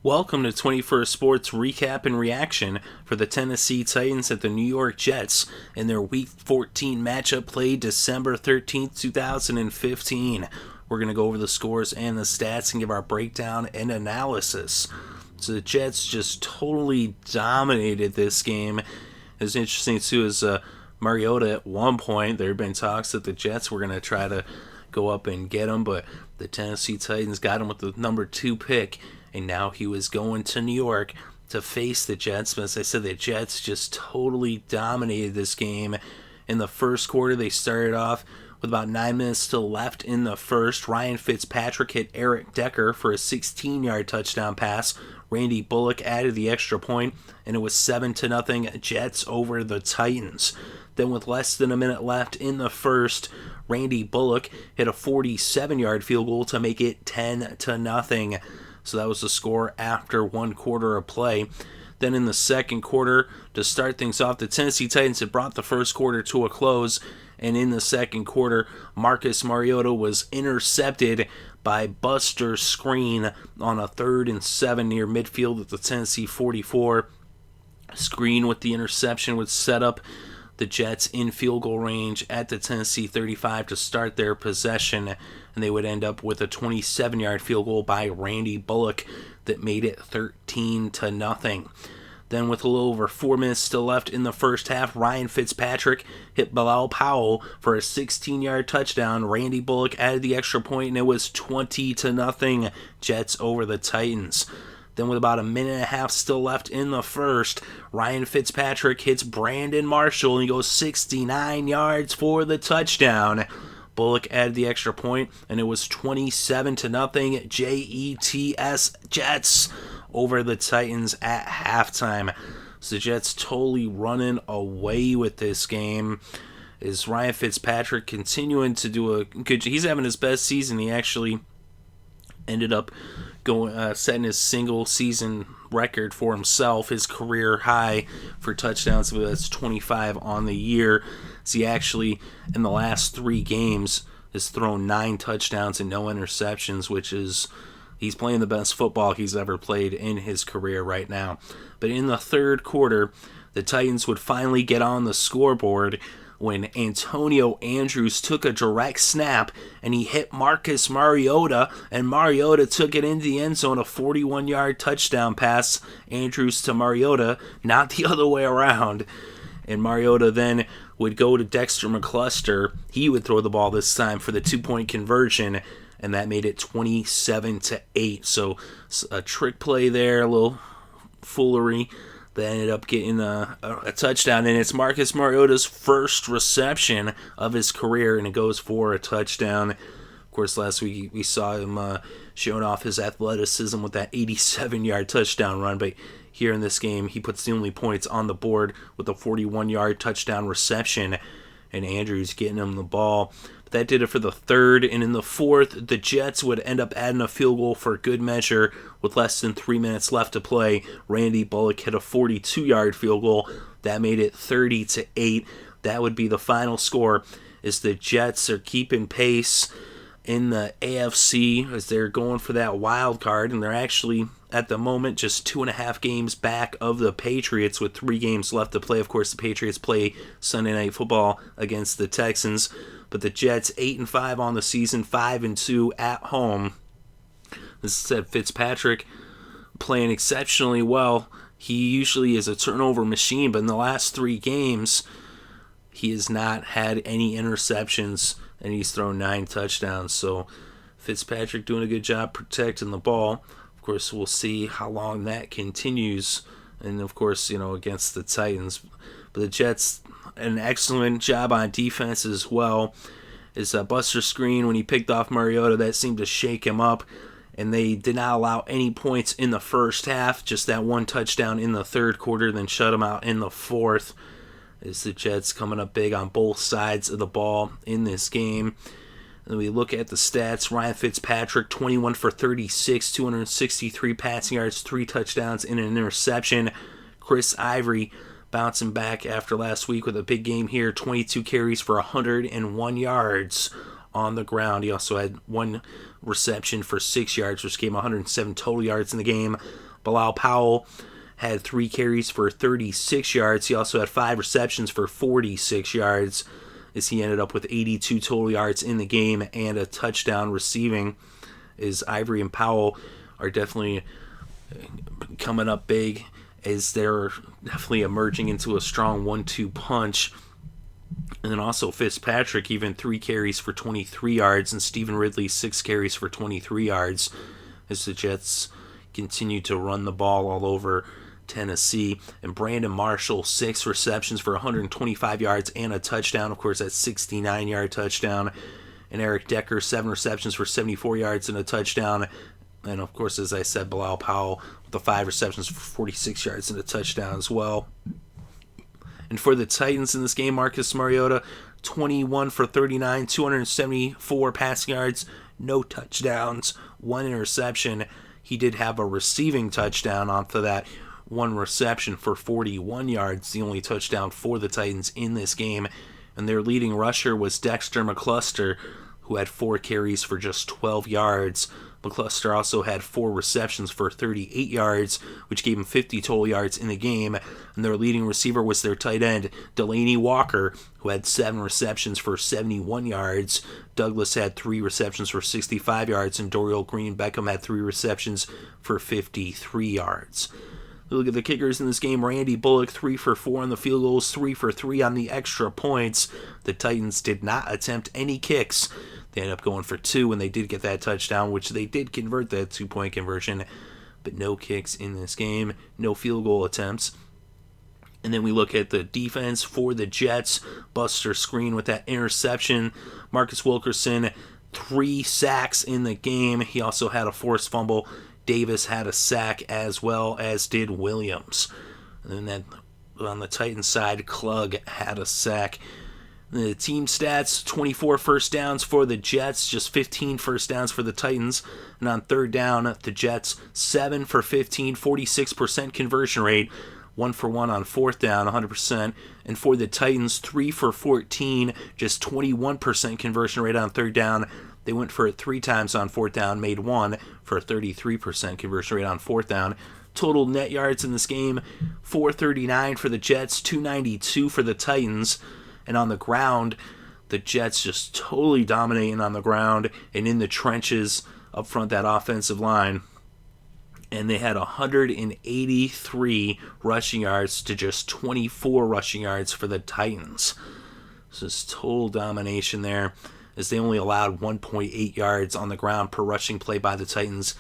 Welcome to 21st Sports Recap and Reaction for the Tennessee Titans at the New York Jets in their Week 14 matchup played December 13th, 2015. We're going to go over the scores and the stats and give our breakdown and analysis. So the Jets just totally dominated this game. It's interesting too is Mariota at one point, there had been talks that the Jets were going to try to go up and get him, but the Tennessee Titans got him with the number 2 pick. And now he was going to New York to face the Jets. But as I said, the Jets just totally dominated this game. In the first quarter, they started off with about 9 minutes still left in the first. Ryan Fitzpatrick hit Eric Decker for a 16-yard touchdown pass. Randy Bullock added the extra point, and it was 7-0 Jets over the Titans. Then with less than a minute left in the first, Randy Bullock hit a 47-yard field goal to make it 10-0. So that was the score after one quarter of play. Then in the second quarter, to start things off, the Tennessee Titans had brought the first quarter to a close. And in the second quarter, Marcus Mariota was intercepted by Buster Screen on a 3rd and 7 near midfield at the Tennessee 44. Screen with the interception would set up the Jets in field goal range at the Tennessee 35 to start their possession, and they would end up with a 27-yard field goal by Randy Bullock that made it 13-0. Then with a little over 4 minutes still left in the first half, Ryan Fitzpatrick hit Bilal Powell for a 16-yard touchdown. Randy Bullock added the extra point, and it was 20-0 Jets over the Titans. Then with about a minute and a half still left in the first, Ryan Fitzpatrick hits Brandon Marshall and he goes 69 yards for the touchdown. Bullock added the extra point, and it was 27-0 Jets over the Titans at halftime. So the Jets totally running away with this game. Is Ryan Fitzpatrick continuing to do a good job? He's having his best season. He actually ended up setting his single season record for himself, his career high for touchdowns. So that's 25 on the year. So he actually, in the last 3 games, has thrown 9 touchdowns and no interceptions, which is, he's playing the best football he's ever played in his career right now. But in the third quarter, the Titans would finally get on the scoreboard when Antonio Andrews took a direct snap and he hit Marcus Mariota, and Mariota took it into the end zone, a 41-yard touchdown pass, Andrews to Mariota, not the other way around. And Mariota then would go to Dexter McCluster. He would throw the ball this time for the 2-point conversion, and that made it 27-8. So a trick play there, a little foolery. They ended up getting a touchdown, and it's Marcus Mariota's first reception of his career, and it goes for a touchdown. Of course, last week we saw him showing off his athleticism with that 87-yard touchdown run, but here in this game, he puts the only points on the board with a 41-yard touchdown reception, and Andrews getting him the ball. But that did it for the third, and in the fourth, the Jets would end up adding a field goal for good measure with less than 3 minutes left to play. Randy Bullock hit a 42-yard field goal. That made it 30-8. That would be the final score, as the Jets are keeping pace in the AFC as they're going for that wild card, and they're actually at the moment just 2.5 games back of the Patriots with 3 games left to play. Of course, the Patriots play Sunday Night Football against the Texans, but the Jets 8-5 on the season, 5-2 at home. This said, Fitzpatrick playing exceptionally well. He usually is a turnover machine, but in the last 3 games, he has not had any interceptions, and he's thrown 9 touchdowns. So Fitzpatrick doing a good job protecting the ball. Of course, we'll see how long that continues, and of course, against the Titans. But the Jets, an excellent job on defense as well. Is Buster Screen, when he picked off Mariota, that seemed to shake him up, and they did not allow any points in the first half, just that 1 touchdown in the third quarter, then shut him out in the fourth. Is the Jets coming up big on both sides of the ball in this game. And we look at the stats. Ryan Fitzpatrick, 21 for 36, 263 passing yards, 3 touchdowns, and an interception. Chris Ivory bouncing back after last week with a big game here, 22 carries for 101 yards on the ground. He also had 1 reception for 6 yards, which gave him 107 total yards in the game. Bilal Powell had 3 carries for 36 yards. He also had 5 receptions for 46 yards, as he ended up with 82 total yards in the game and a touchdown receiving. As Ivory and Powell are definitely coming up big, as they're definitely emerging into a strong 1-2 punch. And then also Fitzpatrick, even 3 carries for 23 yards, and Stephen Ridley 6 carries for 23 yards, as the Jets continue to run the ball all over Tennessee. And Brandon Marshall, 6 receptions for 125 yards and a touchdown. Of course, that 69-yard touchdown. And Eric Decker, 7 receptions for 74 yards and a touchdown. And of course, as I said, Bilal Powell with the 5 receptions for 46 yards and a touchdown as well. And for the Titans in this game, Marcus Mariota, 21 for 39, 274 passing yards, no touchdowns, 1 interception. He did have a receiving touchdown off of that 1 reception for 41 yards, the only touchdown for the Titans in this game. And their leading rusher was Dexter McCluster, who had 4 carries for just 12 yards. McCluster also had 4 receptions for 38 yards, which gave him 50 total yards in the game. And their leading receiver was their tight end, Delaney Walker, who had 7 receptions for 71 yards. Douglas had 3 receptions for 65 yards, and Dorial Green-Beckham had 3 receptions for 53 yards. Look at the kickers in this game. Randy Bullock, 3 for 4 on the field goals, 3 for 3 on the extra points. The Titans did not attempt any kicks. They ended up going for 2 when they did get that touchdown, which they did convert that 2-point conversion. But no kicks in this game, no field goal attempts. And then we look at the defense for the Jets. Buster Skrine with that interception. Marcus Wilkerson, 3 sacks in the game. He also had a forced fumble. Davis had a sack, as well as did Williams. And then on the Titans side, Klug had a sack. The team stats, 24 first downs for the Jets, just 15 first downs for the Titans. And on third down, the Jets, 7 for 15, 46% conversion rate. 1 for 1 on fourth down, 100%. And for the Titans, 3 for 14, just 21% conversion rate on third down. They went for it 3 times on fourth down, made 1 for a 33% conversion rate on fourth down. Total net yards in this game, 439 for the Jets, 292 for the Titans. And on the ground, the Jets just totally dominating on the ground and in the trenches up front, that offensive line. And they had 183 rushing yards to just 24 rushing yards for the Titans. So it's total domination there, as they only allowed 1.8 yards on the ground per rushing play by the Titans,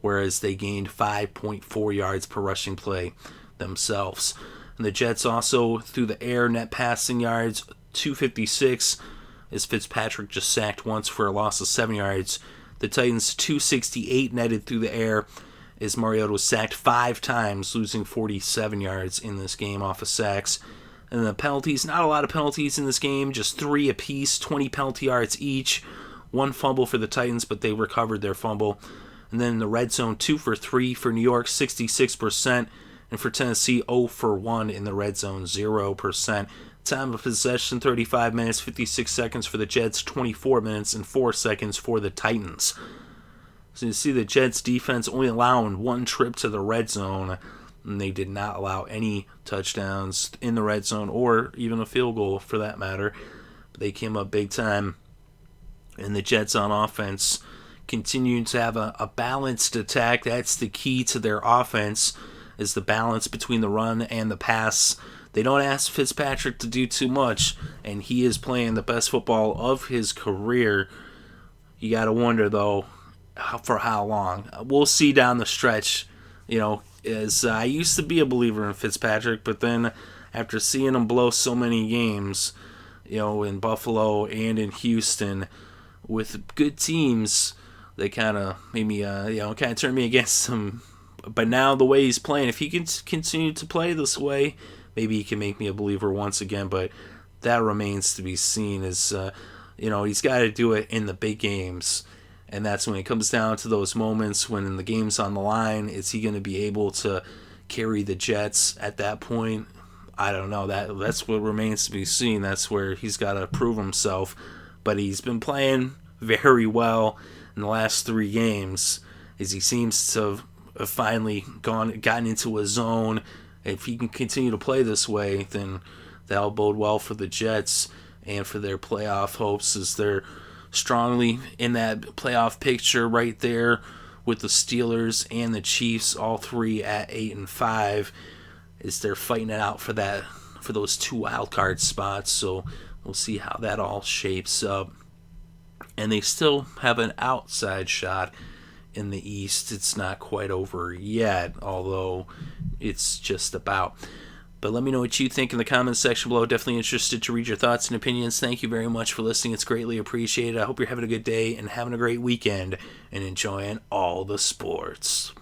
whereas they gained 5.4 yards per rushing play themselves. And the Jets also, through the air, net passing yards, 256, as Fitzpatrick just sacked once for a loss of 7 yards. The Titans, 268 netted through the air, as Mariota was sacked 5 times, losing 47 yards in this game off of sacks. And the penalties, not a lot of penalties in this game, just 3 apiece, 20 penalty yards each. 1 fumble for the Titans, but they recovered their fumble. And then in the red zone, 2 for 3 for New York, 66%. And for Tennessee, 0 for 1 in the red zone, 0%. Time of possession, 35 minutes, 56 seconds for the Jets, 24 minutes and 4 seconds for the Titans. So you see the Jets defense only allowing 1 trip to the red zone, and they did not allow any touchdowns in the red zone or even a field goal for that matter. But they came up big time. And the Jets on offense continuing to have a balanced attack. That's the key to their offense, is the balance between the run and the pass. They don't ask Fitzpatrick to do too much, and he is playing the best football of his career. You got to wonder, though, for how long. We'll see down the stretch. You know, as I used to be a believer in Fitzpatrick, but then after seeing him blow so many games, you know, in Buffalo and in Houston with good teams, they kind of made me, kind of turned me against him. But now the way he's playing, if he can continue to play this way, maybe he can make me a believer once again, but that remains to be seen. He's got to do it in the big games, and that's when it comes down to those moments when the game's on the line. Is he going to be able to carry the Jets at that point? I don't know. That's what remains to be seen. That's where he's got to prove himself, but he's been playing very well in the last 3 games, as he seems to have finally gotten into a zone. If he can continue to play this way, then that'll bode well for the Jets and for their playoff hopes, as they're strongly in that playoff picture right there with the Steelers and the Chiefs, all three at 8-5, as they're fighting it out for those 2 wild card spots. So we'll see how that all shapes up. And they still have an outside shot in the East. It's not quite over yet, although it's just about. But let me know what you think in the comments section below. Definitely interested to read your thoughts and opinions. Thank you very much for listening. It's greatly appreciated. I hope you're having a good day and having a great weekend and enjoying all the sports.